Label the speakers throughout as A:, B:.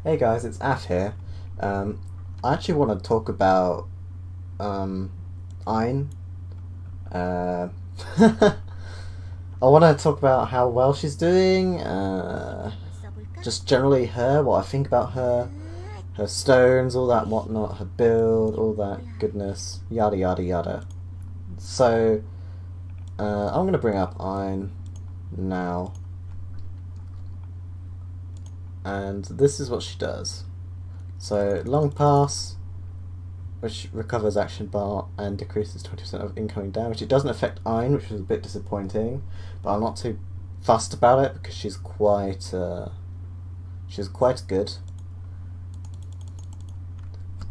A: Hey guys, it's Af here. I actually want to talk about Ein. Uh, I want to talk about how well she's doing. Just generally her, what I think about her, her stones, all that whatnot, her build, all that goodness, yada yada yada. So I'm gonna bring up Ein now, and this is what she does. So long pass, which recovers action bar and decreases 20% of incoming damage. It doesn't affect Ein, which was a bit disappointing, but I'm not too fussed about it because she's quite good.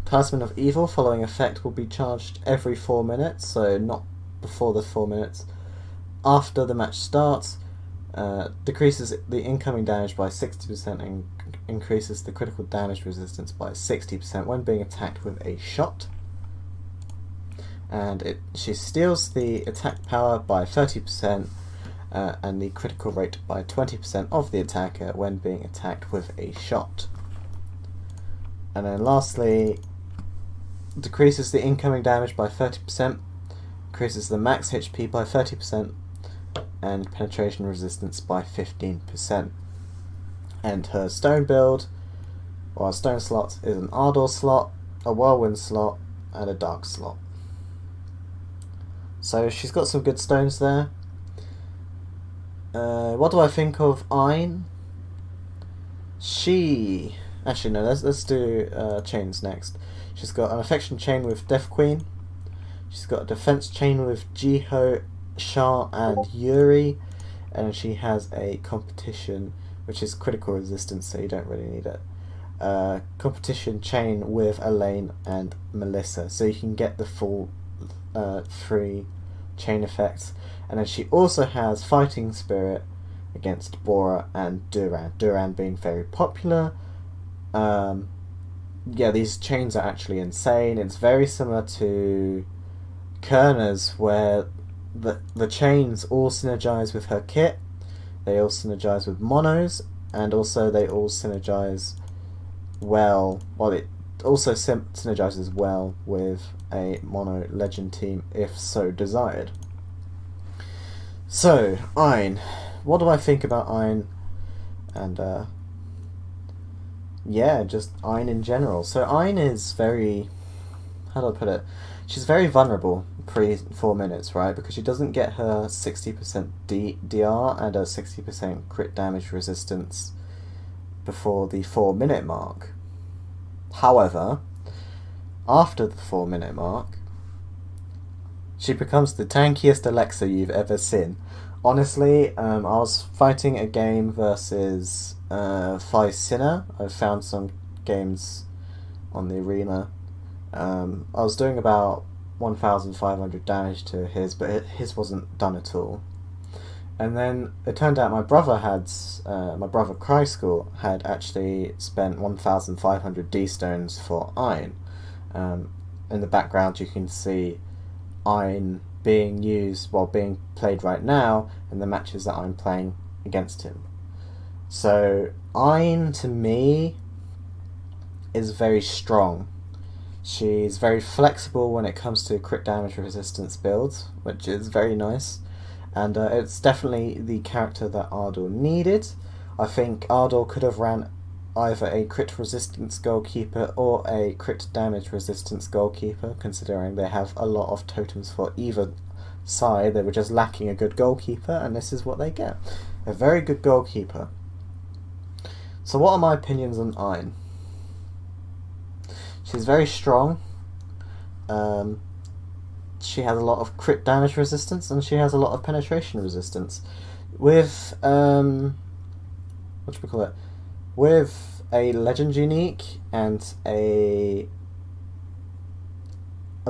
A: Talisman of Evil following effect will be charged every 4 minutes, so not before the 4 minutes. After the match starts, decreases the incoming damage by 60% and increases the critical damage resistance by 60% when being attacked with a shot. And she steals the attack power by 30% and the critical rate by 20% of the attacker when being attacked with a shot. And then lastly, decreases the incoming damage by 30%, increases the max HP by 30%, and penetration resistance by 15%. And her stone build, or stone slot, is an Ardor slot, a Whirlwind slot, and a Dark slot. So she's got some good stones there. What do I think of Ein? Actually no, let's do chains next. She's got an affection chain with Death Queen. She's got a defense chain with Jiho, Shah, and Yuri, and she has a competition, which is critical resistance, so you don't really need it. Competition chain with Elaine and Melissa, so you can get the full 3 chain effects. And then she also has Fighting Spirit against Bora and Duran. Duran being very popular. Yeah, these chains are actually insane. It's very similar to Kerner's, where the chains all synergize with her kit. They all synergize with monos, and also they all synergize well. Well, it also synergizes well with a mono legend team if so desired. So, Ein. What do I think about Ein? And yeah, just Ein in general. So Ein is very, how do I put it? She's very vulnerable pre 4 minutes, right? Because she doesn't get her 60% DR and a 60% crit damage resistance before the 4 minute mark. However, after the 4 minute mark, she becomes the tankiest Alexa you've ever seen. Honestly, I was fighting a game versus 5 Sinner. I found some games on the arena. I was doing about 1,500 damage to his, but his wasn't done at all. And then it turned out my brother Kryskull had actually spent 1,500 D stones for Ein. In the background you can see Ein being used, being played right now in the matches that I'm playing against him. So Ein, to me, is very strong. She's very flexible when it comes to crit damage resistance builds, which is very nice. And it's definitely the character that Ardor needed. I think Ardor could have ran either a crit resistance goalkeeper or a crit damage resistance goalkeeper, considering they have a lot of totems for either side. They were just lacking a good goalkeeper, and this is what they get. A very good goalkeeper. So what are my opinions on Ein? She's very strong. She has a lot of crit damage resistance, and she has a lot of penetration resistance. With with a legend unique and I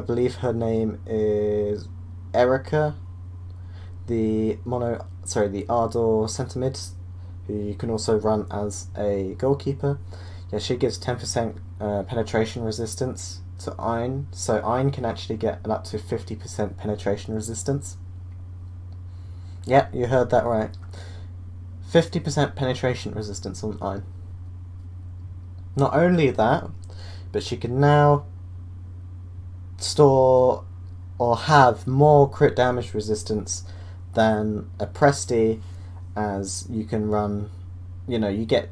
A: believe her name is Erica, the Ardor centre mid, who you can also run as a goalkeeper. Yeah, she gives 10% penetration resistance to Ein, so Ein can actually get an up to 50% penetration resistance. Yeah, you heard that right. 50% penetration resistance on Ein. Not only that, but she can now store or have more crit damage resistance than a Presti, as you can run, you get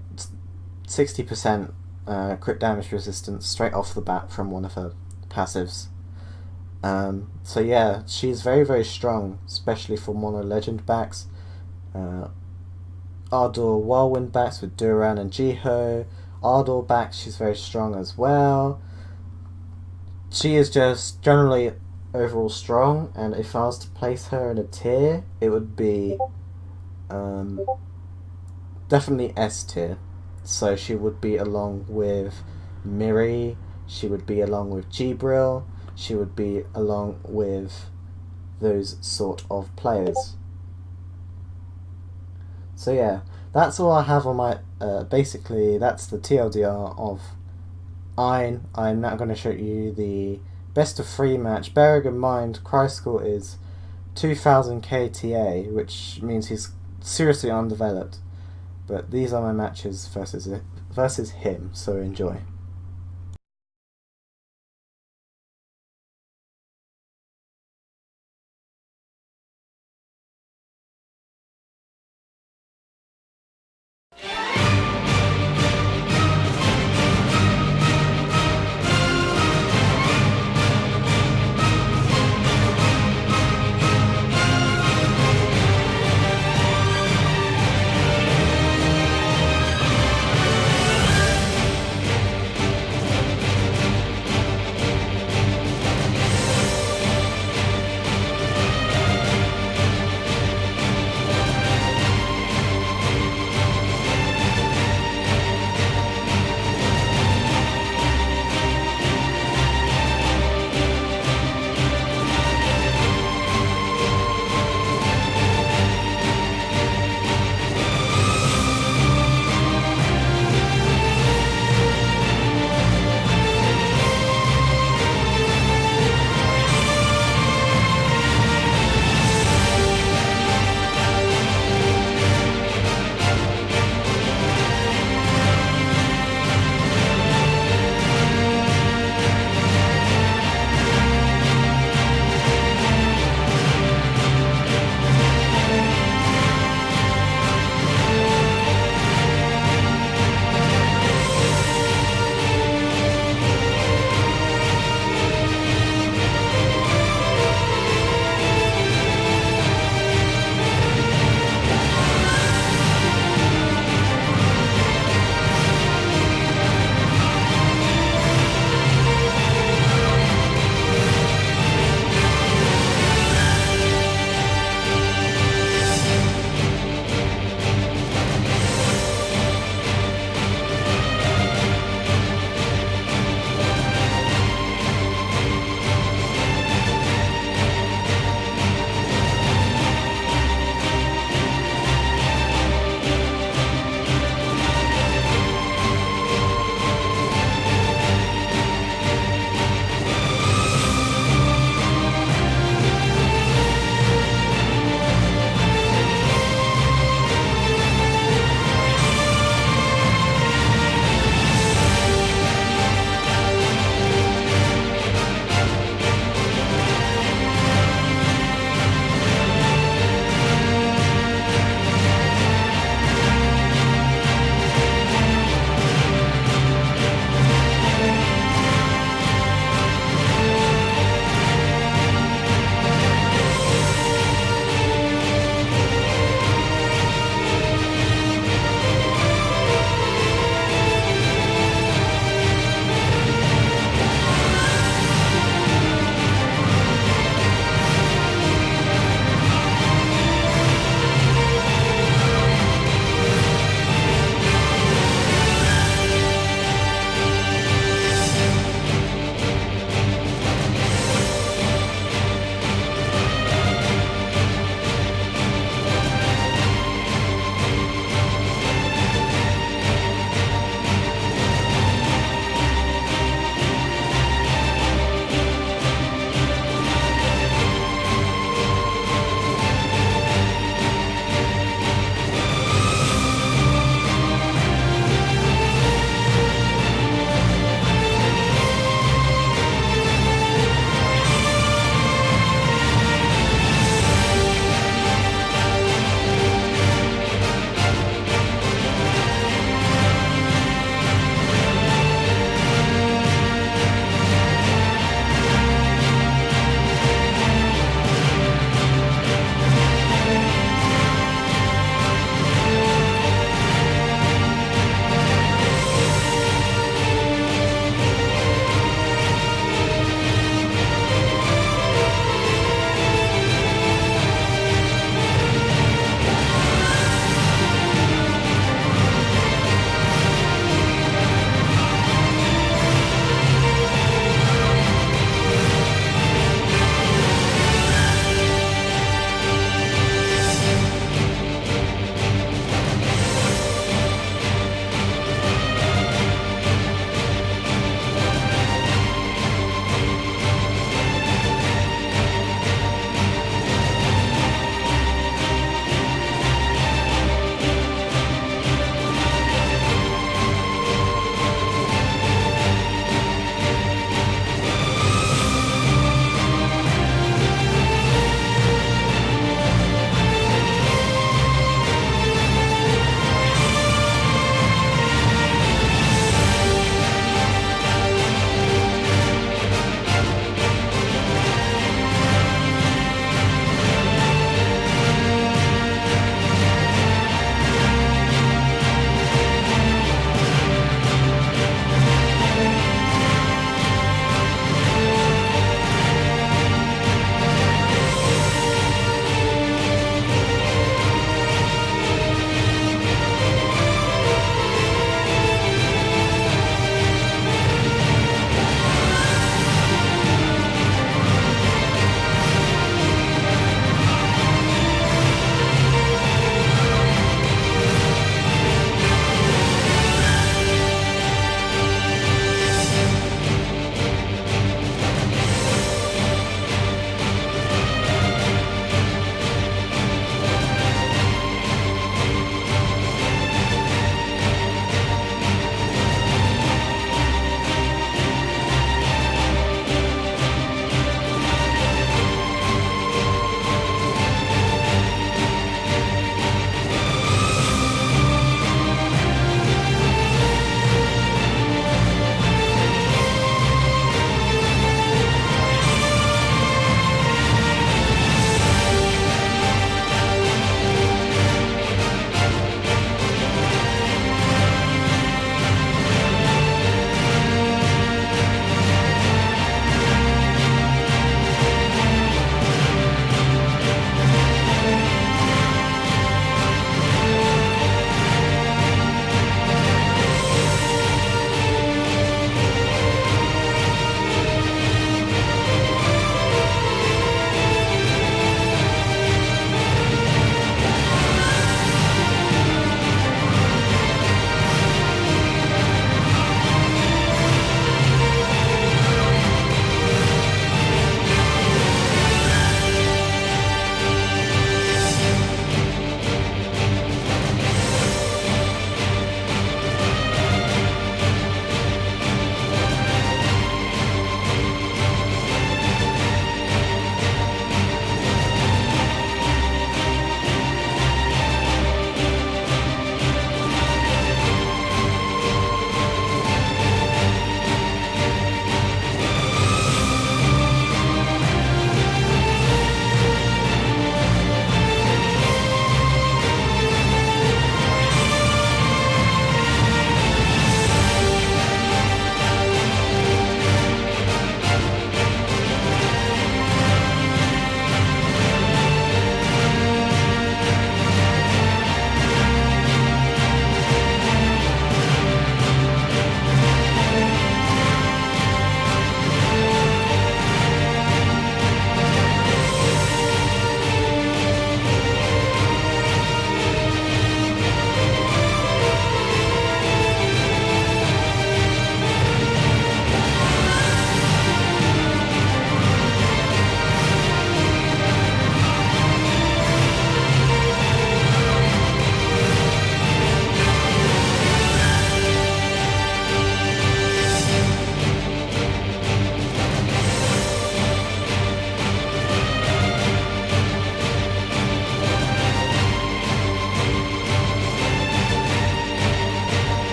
A: 60% crit damage resistance straight off the bat from one of her passives. So yeah, she's very, very strong, especially for mono legend backs. Ardor Whirlwind backs with Duran and Jiho. Ardor backs, she's very strong as well. She is just generally overall strong, and if I was to place her in a tier, it would be definitely S tier. So she would be along with Miri, she would be along with Gibril, she would be along with those sort of players. So yeah, that's all I have on my, basically that's the TLDR of Ein. I'm now going to show you the best of 3 match. Bearing in mind, Kryskull is 2000 KTA, which means he's seriously undeveloped. But these are my matches versus him, so enjoy.